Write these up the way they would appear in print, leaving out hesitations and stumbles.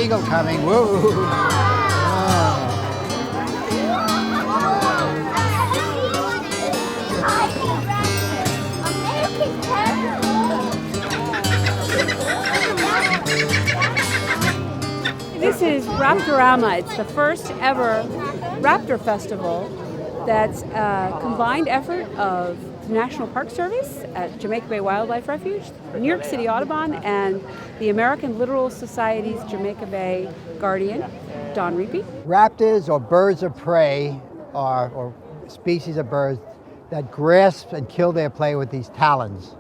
eagle coming. Whoa. This is Raptorama. It's the first ever Raptor Festival that's a combined effort of the National Park Service at Jamaica Bay Wildlife Refuge, the New York City Audubon, and the American Littoral Society's Jamaica Bay guardian, Don Reapy. Raptors, or birds of prey, or species of birds that grasp and kill their prey with these talons.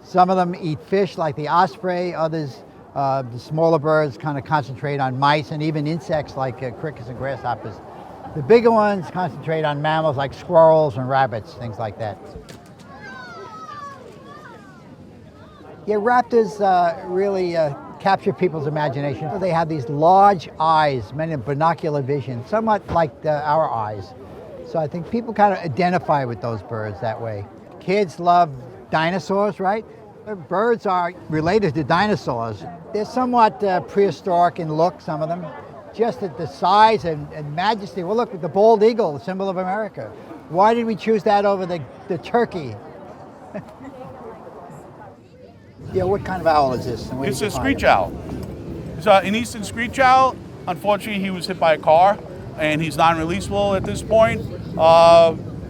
Some of them eat fish like the osprey, others, the smaller birds, kind of concentrate on mice and even insects like crickets and grasshoppers. The bigger ones concentrate on mammals like squirrels and rabbits, things like that. Yeah, raptors really capture people's imagination. They have these large eyes, many of binocular vision, somewhat like our eyes. So I think people kind of identify with those birds that way. Kids love dinosaurs, right? Birds are related to dinosaurs. They're somewhat prehistoric in look, some of them. Just at the size and majesty. Well, look at the bald eagle, the symbol of America. Why did we choose that over the turkey? Yeah, what kind of owl is this? It's a screech owl. It's an eastern screech owl. Unfortunately, he was hit by a car, and he's non-releasable at this point.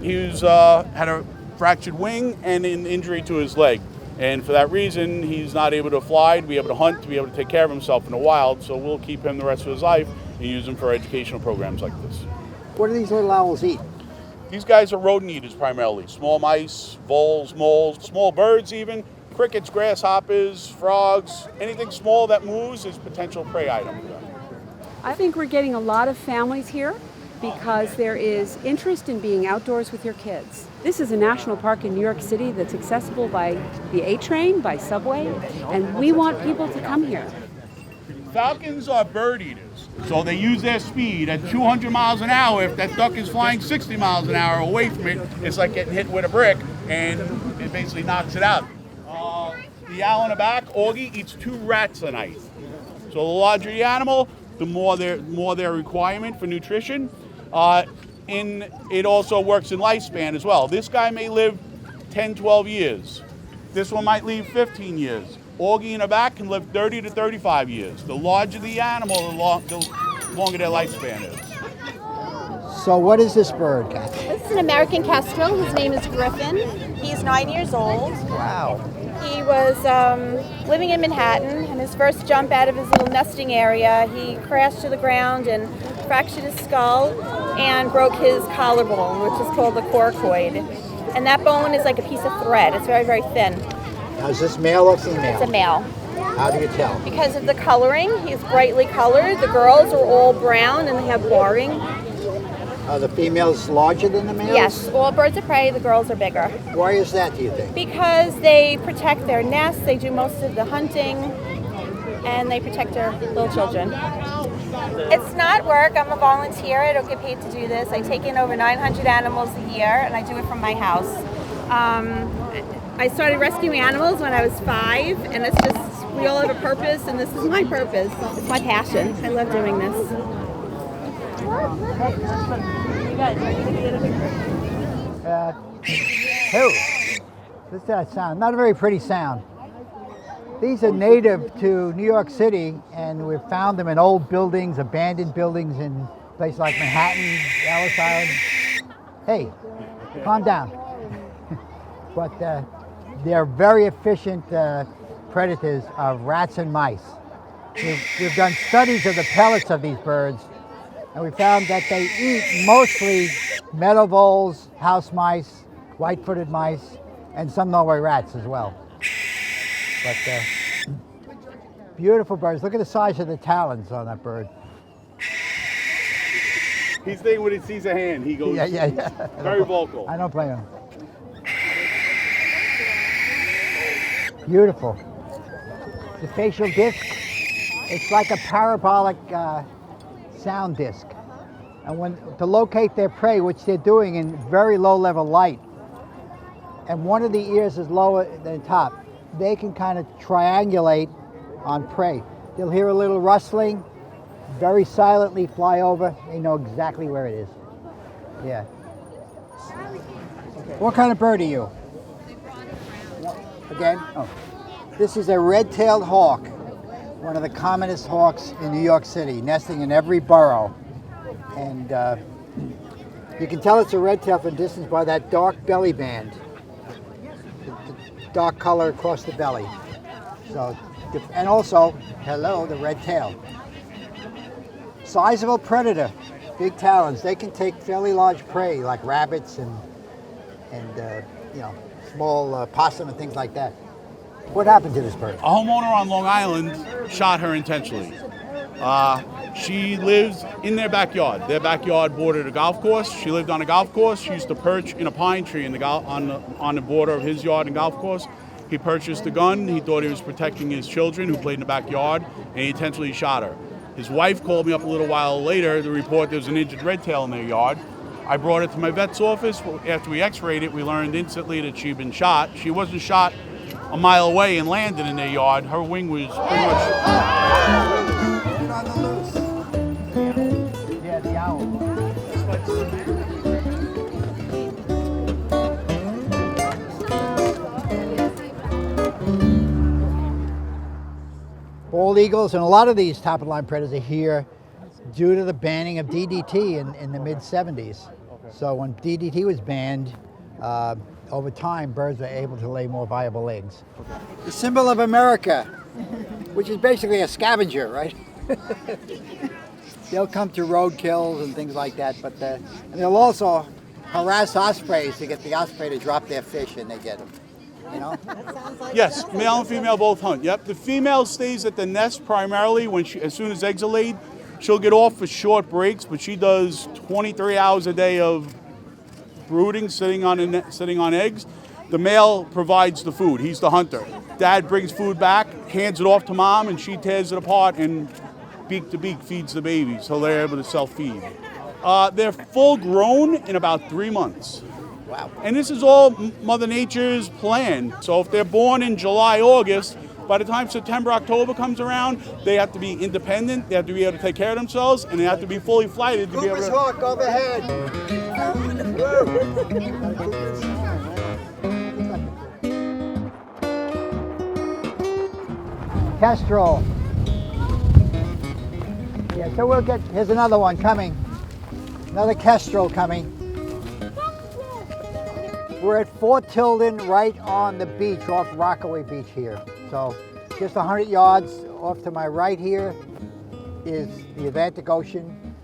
He had a fractured wing and an injury to his leg. And for that reason, he's not able to fly, to be able to hunt, to be able to take care of himself in the wild. So we'll keep him the rest of his life and use him for educational programs like this. What do these little owls eat? These guys are rodent eaters primarily. Small mice, voles, moles, small birds even, crickets, grasshoppers, frogs. Anything small that moves is potential prey item. I think we're getting a lot of families here because there is interest in being outdoors with your kids. This is a national park in New York City that's accessible by the A train, by subway, and we want people to come here. Falcons are bird eaters, so they use their speed at 200 miles an hour. If that duck is flying 60 miles an hour away from it, it's like getting hit with a brick, and it basically knocks it out. The owl in the back, Augie, eats 2 rats a night. So the larger the animal, the more their requirement for nutrition. It also works in lifespan as well. This guy may live 10, 12 years. This one might live 15 years. Augie in the back can live 30 to 35 years. The larger the animal, the longer their lifespan is. So what is this bird, Kathy? This is an American kestrel. His name is Griffin. He's 9 years old. Wow. He was living in Manhattan, and his first jump out of his little nesting area, he crashed to the ground and fractured his skull and broke his collarbone, which is called the coracoid. And that bone is like a piece of thread. It's very, very thin. Now, is this male or female? It's a male. How do you tell? Because of the coloring, he's brightly colored. The girls are all brown and they have barring. Are the females larger than the males? Yes, all birds of prey, the girls are bigger. Why is that, do you think? Because they protect their nests, they do most of the hunting, and they protect their little children. It's not work. I'm a volunteer. I don't get paid to do this. I take in over 900 animals a year, and I do it from my house. I started rescuing animals when I was 5, and it's just, we all have a purpose, and this is my purpose. It's my passion. I love doing this. What's that sound? Not a very pretty sound. These are native to New York City, and we've found them in old buildings, abandoned buildings in places like Manhattan, Ellis Island. Hey, calm down. But they're very efficient predators of rats and mice. We've done studies of the pellets of these birds, and we found that they eat mostly meadow voles, house mice, white-footed mice, and some Norway rats as well. But beautiful birds. Look at the size of the talons on that bird. He's thinking when he sees a hand, he goes very vocal. I don't blame him. Beautiful. The facial disc, it's like a parabolic sound disc. And to locate their prey, which they're doing in very low level light, and one of the ears is lower than the top, they can kind of triangulate on prey. They'll hear a little rustling, very silently fly over. They know exactly where it is. Yeah. What kind of bird are you? Again? Oh. This is a red-tailed hawk, one of the commonest hawks in New York City, nesting in every borough. And you can tell it's a red-tail from distance by that dark belly band, the dark color across the belly. So, and also, hello, the red tail. Sizable predator, big talons. They can take fairly large prey like rabbits and you know, small possum and things like that. What happened to this bird? A homeowner on Long Island shot her intentionally. She lives in their backyard. Their backyard bordered a golf course. She lived on a golf course. She used to perch in a pine tree in the on the border of his yard and golf course. He purchased a gun. He thought he was protecting his children who played in the backyard, and he intentionally shot her. His wife called me up a little while later to report there was an injured red tail in their yard. I brought it to my vet's office. After we x-rayed it, we learned instantly that she'd been shot. She wasn't shot a mile away and landed in their yard. Her wing was pretty much... On the loose. Yeah, the owl. Bald eagles and a lot of these top-of-the-line predators are here due to the banning of DDT in the mid-70s. So when DDT was banned, over time, birds were able to lay more viable eggs. The symbol of America, which is basically a scavenger, right? They'll come to roadkills and things like that, but and they'll also harass ospreys to get the osprey to drop their fish, and they get them. You know? Yes, male and female both hunt. Yep, the female stays at the nest primarily when as soon as eggs are laid. She'll get off for short breaks, but she does 23 hours a day of brooding, sitting on eggs. The male provides the food. He's the hunter. Dad brings food back, hands it off to mom, and she tears it apart and beak to beak feeds the baby, so they're able to self-feed. They're full grown in about 3 months. Wow. And this is all Mother Nature's plan. So if they're born in July, August, by the time September, October comes around, they have to be independent, they have to be able to take care of themselves, and they have to be fully flighted to be able to... hawk overhead. Kestrel. Yeah, so we'll get, here's another one coming. Another kestrel coming. We're at Fort Tilden, right on the beach, off Rockaway Beach here. So just 100 yards off to my right here is the Atlantic Ocean.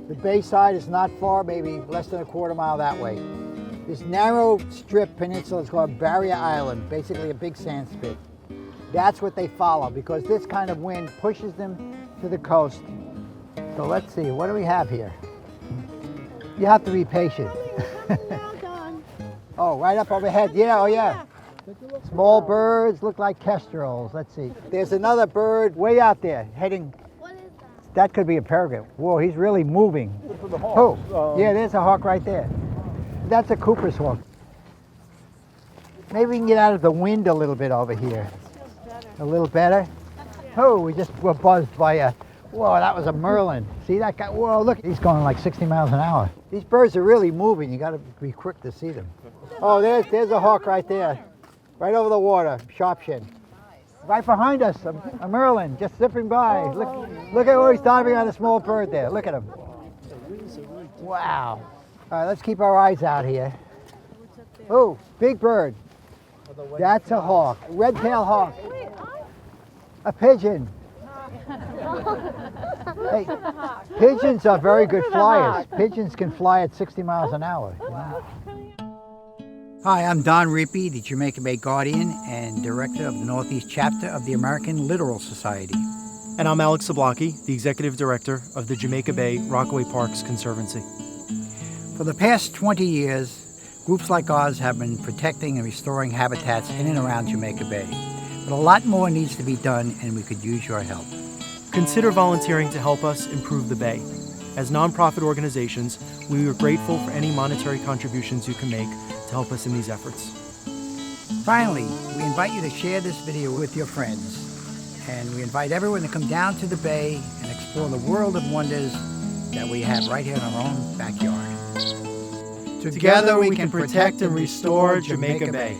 The bayside is not far, maybe less than a quarter mile that way. This narrow strip peninsula is called Barrier Island, basically a big sand spit. That's what they follow because this kind of wind pushes them to the coast. So let's see, what do we have here? You have to be patient. Oh, right up overhead. Yeah, oh yeah. Small birds look like kestrels. Let's see. There's another bird way out there heading. What is that? That could be a peregrine. Whoa, he's really moving. Oh, yeah, there's a hawk right there. That's a Cooper's hawk. Maybe we can get out of the wind a little bit over here. A little better? Oh, we just were buzzed by a, whoa, that was a merlin. See that guy? Whoa, look, he's going like 60 miles an hour. These birds are really moving. You got to be quick to see them. Oh, there's a hawk right there. Right over the water, sharp shin. Right behind us, a merlin just zipping by. Look at where he's diving on a small bird there. Look at him. Wow. All right, let's keep our eyes out here. Oh, big bird. That's a hawk, red-tailed hawk. A pigeon. Hey, pigeons are very good flyers. Pigeons can fly at 60 miles an hour. Wow. Hi, I'm Don Rippey, the Jamaica Bay Guardian and Director of the Northeast Chapter of the American Littoral Society. And I'm Alex Zablocki, the Executive Director of the Jamaica Bay Rockaway Parks Conservancy. For the past 20 years, groups like ours have been protecting and restoring habitats in and around Jamaica Bay. But a lot more needs to be done, and we could use your help. Consider volunteering to help us improve the Bay. As nonprofit organizations, we are grateful for any monetary contributions you can make to help us in these efforts. Finally, we invite you to share this video with your friends. And we invite everyone to come down to the Bay and for the world of wonders that we have right here in our own backyard. Together we can protect and restore Jamaica Bay.